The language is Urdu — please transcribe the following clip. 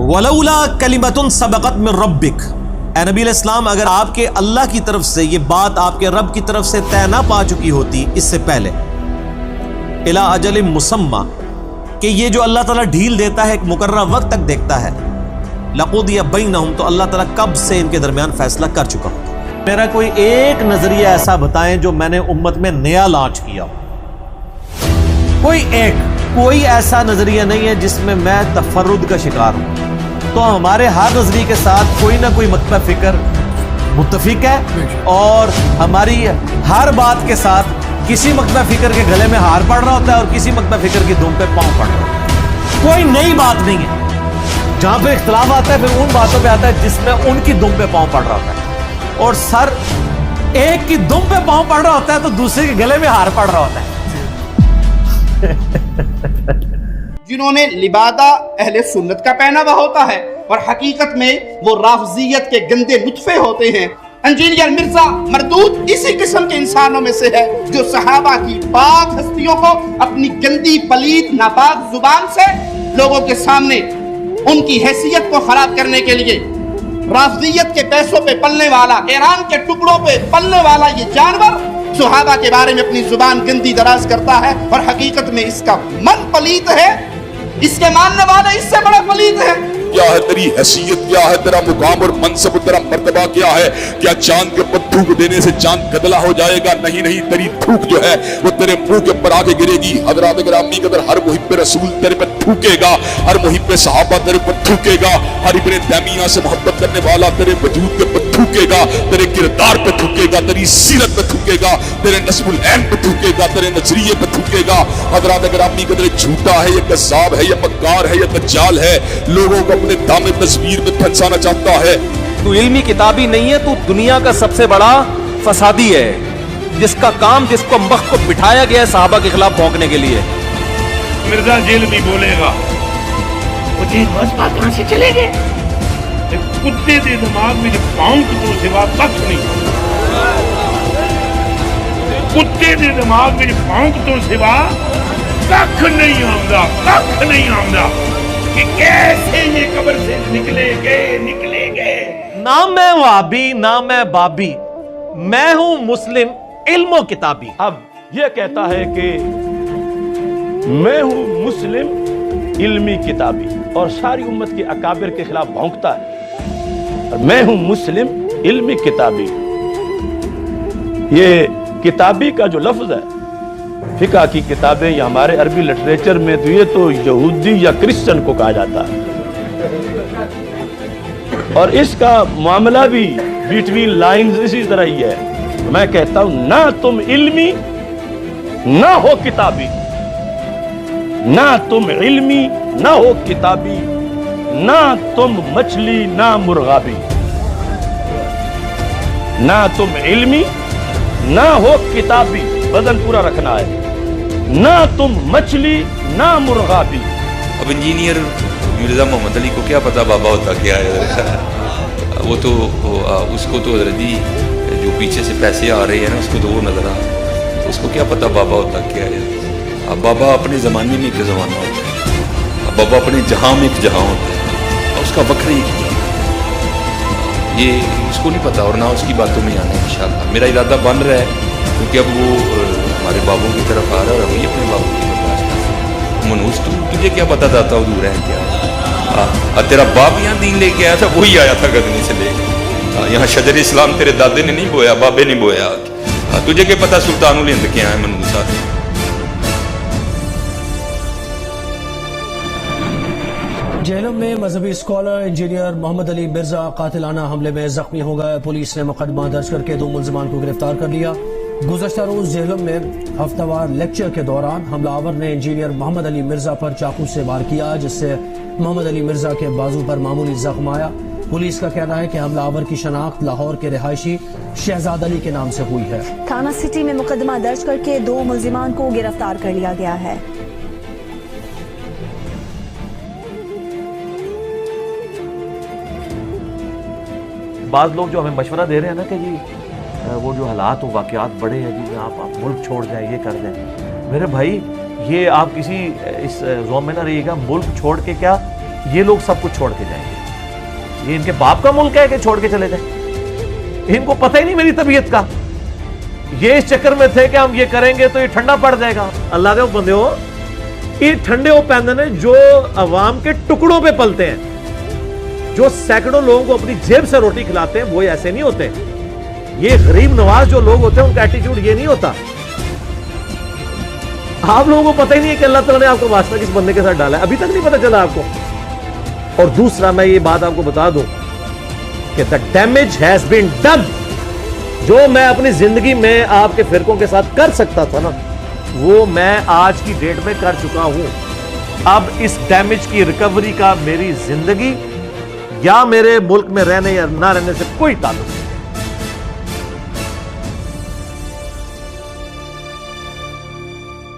وَلَوْلَا كَلِمَةٌ سَبَقَتْ مِن رَبِّكَ، اے نبی علیہ السلام اگر آپ کے اللہ کی طرف سے یہ بات آپ کے رب کی طرف سے طے نہ پا چکی ہوتی اس سے پہلے، اِلَىٰ أَجَلٍ مُّسَمًّى، کہ یہ جو اللہ تعالیٰ ڈھیل دیتا ہے ایک مقررہ وقت تک دیکھتا ہے، لَقُضِيَ بَيْنَهُمْ، تو اللہ تعالیٰ کب سے ان کے درمیان فیصلہ کر چکا ہو۔ میرا کوئی ایک نظریہ ایسا بتائیں جو میں نے امت میں نیا لانچ کیا ہو، کوئی ایسا نظریہ نہیں ہے جس میں میں تفرد کا شکار ہوں۔ تو ہمارے ہر نظریے کے ساتھ کوئی نہ کوئی مکتبہ فکر متفق ہے، اور ہماری ہر بات کے ساتھ کسی مکتبہ فکر کے گلے میں ہار پڑ رہا ہوتا ہے اور کسی مکتبہ فکر کی دم پہ پاؤں پڑ رہا ہوتا ہے۔ کوئی نئی بات نہیں ہے، جہاں پہ اختلاف آتا ہے پھر ان باتوں پہ آتا ہے جس میں ان کی دم پہ پاؤں پڑ رہا ہوتا ہے، اور سر ایک کی دم پہ پاؤں پڑ رہا ہوتا ہے تو دوسرے کے گلے میں ہار پڑ رہا ہوتا ہے۔ جنہوں نے لبادہ اہل سنت کا پہناوا ہوتا ہے اور حقیقت میں وہ رافضیت کے گندے نطفے ہوتے ہیں۔ انجینئر مرزا مردود اسی قسم کے انسانوں میں سے ہے جو صحابہ کی پاک ہستیوں کو اپنی گندی پلید ناپاک زبان سے لوگوں کے سامنے ان کی حیثیت کو خراب کرنے کے لیے رافضیت کے پیسوں پہ پلنے والا، ایران کے ٹکڑوں پہ پلنے والا یہ جانور صحابہ کے بارے میں اپنی زبان گندی دراز کرتا ہے، اور حقیقت میں اس کا من پلید ہے، اس کے ماننے والے اس سے بڑے پلید ہیں۔ کیا ہے تیری حیثیت، کیا ہے تیرا مقام اور منصب، تیرا مرتبہ کیا ہے؟ کیا چاند کے اوپر تھوک دینے سے چاند گدلا ہو جائے گا؟ نہیں نہیں، تیری تھوک جو ہے وہ تیرے منہ کے اوپر آ کے گرے گی۔ حضرات گرامی قدر، ہر محب رسول تیرے پر تھوکے گا، ہر محب صحابہ تیرے پر تھوکے گا، ہر ابن تیمیہ سے محبت کرنے والا تیرے وجود کے اوپر تھوکے گا، تیرے کردار پہ تھوکے گا، تیری سیرت پہ تھوکے گا، تیرے نسب العین پہ تھوکے گا، تیرے نظریے پہ تھوکے گا۔ حضرات گرامی قدر، جھوٹا ہے، یہ کذاب ہے، یہ مکار ہے، یہ دجال ہے، لوگوں کو اپنے دام تصویر میں پھنسانا چاہتا ہے۔ تو علمی کتابی نہیں ہے، تو دنیا کا سب سے بڑا فسادی ہے، جس کا کام، جس کو مخ کو بٹھایا گیا ہے صحابہ کے خلاف بھونکنے کے لیے۔ مرزا جیل بھی بولے گا، وہ جیل بس بات کہاں سے چلے گئے؟ کتے دے دماغ میں جو پاؤں تو سوا کچھ نہیں، کتے دے دماغ میں جو پاؤں تو سوا کچھ نہیں آمدہ، کچھ نہیں آمدہ، کہ کیسے یہ قبر سے نکلے گئے۔ نہ میں وہابی نہ میں بابی، میں ہوں مسلم علم و کتابی۔ اب یہ کہتا ہے کہ میں ہوں مسلم علمی کتابی، اور ساری امت کے اکابر کے خلاف بھونکتا ہے، اور میں ہوں مسلم علمی کتابی۔ یہ کتابی کا جو لفظ ہے فقہ کی کتابیں یا ہمارے عربی لٹریچر میں تو یہ تو یہودی یا کرسچن کو کہا جاتا ہے، اور اس کا معاملہ بھی بٹوین لائنز اسی طرح ہی ہے۔ میں کہتا ہوں نہ تم علمی نہ ہو کتابی، نہ تم علمی نہ ہو کتابی، نہ تم مچھلی نہ مرغابی، نہ تم علمی نہ ہو کتابی، وزن پورا رکھنا ہے، نہ تم مچھلی نہ مرغابی۔ اب انجینئر مرزا محمد علی کو کیا پتا بابا ہوتا کیا ہے؟ وہ تو اس کو تو حضرت جی جو پیچھے سے پیسے آ رہے ہیں نا، اس کو تو وہ نظر آ، اس کو کیا پتا بابا ہوتا کیا ہے؟ اب بابا اپنے زمانے میں ایک زمانہ ہوتا ہے، اب بابا اپنے جہاں میں ایک جہاں ہوتا ہے، اور اس کا وقت ایک جہاں، یہ اس کو نہیں پتا، اور نہ اس کی باتوں میں آنا ہے انشاءاللہ۔ میرا ارادہ بن رہا ہے، کیونکہ اب وہ ہمارے بابوں کی طرف آ رہا ہے، اور وہی اپنے بابوں کی طرف۔ منوس تجھے کیا پتا داتا حضور ہے کیا؟ تیرا باپ یہاں دین لے کے آیا تھا، وہی آیا تھا غزنی سے لے کے، یہاں شجر اسلام تیرے دادے نے نہیں بویا، بابے نے بویا، تجھے کیا پتا سلطان الہند کے آئے منوس آتے۔ جہلم میں مذہبی اسکالر انجینئر محمد علی مرزا قاتلانہ حملے میں زخمی ہو گئے، پولیس نے مقدمہ درج کر کے 2 ملزمان کو گرفتار کر لیا۔ گزشتہ روز جہلم میں ہفتہ وار لیکچر کے دوران حملہ آور نے انجینئر محمد علی مرزا پر چاقو سے وار کیا، جس سے محمد علی مرزا کے بازو پر معمولی زخم آیا۔ پولیس کا کہنا ہے کہ حملہ آور کی شناخت لاہور کے رہائشی شہزاد علی کے نام سے ہوئی ہے۔ تھانہ سٹی میں مقدمہ درج کر کے 2 ملزمان کو گرفتار کر لیا گیا ہے۔ بعض لوگ جو ہمیں مشورہ دے رہے ہیں نا کہ جی وہ جو حالات و واقعات بڑے ہیں جی، آپ ملک چھوڑ جائیں، یہ کر دیں، میرے بھائی یہ آپ کسی اس زوم میں نہ رہیے گا۔ ملک چھوڑ کے کیا یہ لوگ سب کچھ چھوڑ کے جائیں گے. یہ ان کے باپ کا ملک ہے کہ چھوڑ کے چلے جائیں؟ ان کو پتہ ہی نہیں میری طبیعت کا. یہ اس چکر میں تھے کہ ہم یہ کریں گے تو یہ ٹھنڈا پڑ جائے گا. اللہ دے بندے ہو، یہ ٹھنڈے وہ پیندے ہیں جو عوام کے ٹکڑوں پہ پلتے ہیں، جو سینکڑوں لوگوں کو اپنی جیب سے روٹی کھلاتے ہیں. وہ ایسے نہیں ہوتے. یہ غریب نواز جو لوگ ہوتے ہیں ان کا ایٹیٹیوڈ یہ نہیں ہوتا. آپ لوگوں کو پتہ ہی نہیں ہے کہ اللہ تعالیٰ نے آپ کو واسطہ کس بندے کے ساتھ ڈالا ہے. ابھی تک نہیں پتہ چلا آپ کو. اور دوسرا میں یہ بات آپ کو بتا دوں کہ the damage has been done. جو میں اپنی زندگی میں آپ کے فرقوں کے ساتھ کر سکتا تھا نا، وہ میں آج کی ڈیٹ میں کر چکا ہوں. اب اس ڈیمیج کی ریکوری کا میری زندگی یا میرے ملک میں رہنے یا نہ رہنے سے کوئی تعلق نہیں.